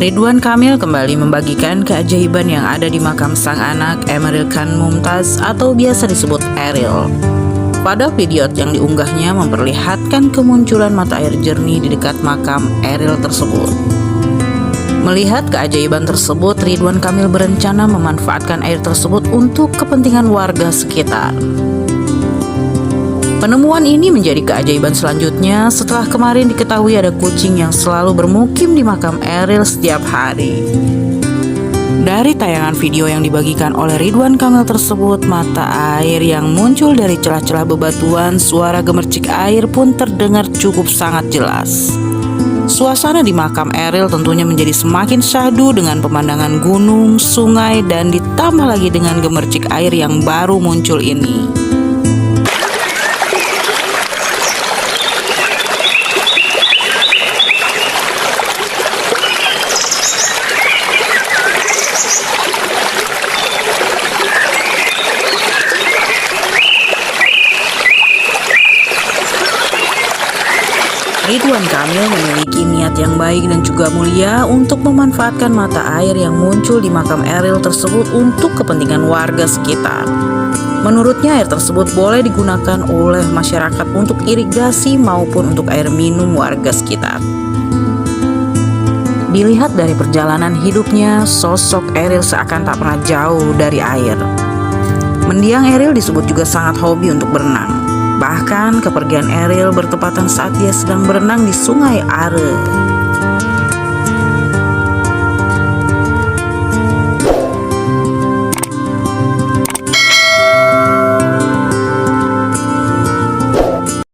Ridwan Kamil kembali membagikan keajaiban yang ada di makam sang anak Emeril Khan Mumtaz atau biasa disebut Eril. Pada video yang diunggahnya memperlihatkan kemunculan mata air jernih di dekat makam Eril tersebut. Melihat keajaiban tersebut, Ridwan Kamil berencana memanfaatkan air tersebut untuk kepentingan warga sekitar. Penemuan ini menjadi keajaiban selanjutnya setelah kemarin diketahui ada kucing yang selalu bermukim di makam Eril setiap hari. Dari tayangan video yang dibagikan oleh Ridwan Kamil tersebut, mata air yang muncul dari celah-celah bebatuan, suara gemercik air pun terdengar cukup sangat jelas. Suasana di makam Eril tentunya menjadi semakin syahdu dengan pemandangan gunung, sungai, dan ditambah lagi dengan gemercik air yang baru muncul ini. Ridwan Kamil memiliki niat yang baik dan juga mulia untuk memanfaatkan mata air yang muncul di makam Eril tersebut untuk kepentingan warga sekitar. Menurutnya air tersebut boleh digunakan oleh masyarakat untuk irigasi maupun untuk air minum warga sekitar. Dilihat dari perjalanan hidupnya, sosok Eril seakan tak pernah jauh dari air. Mendiang Eril disebut juga sangat hobi untuk berenang. Bahkan kepergian Eril bertepatan saat dia sedang berenang di Sungai Are.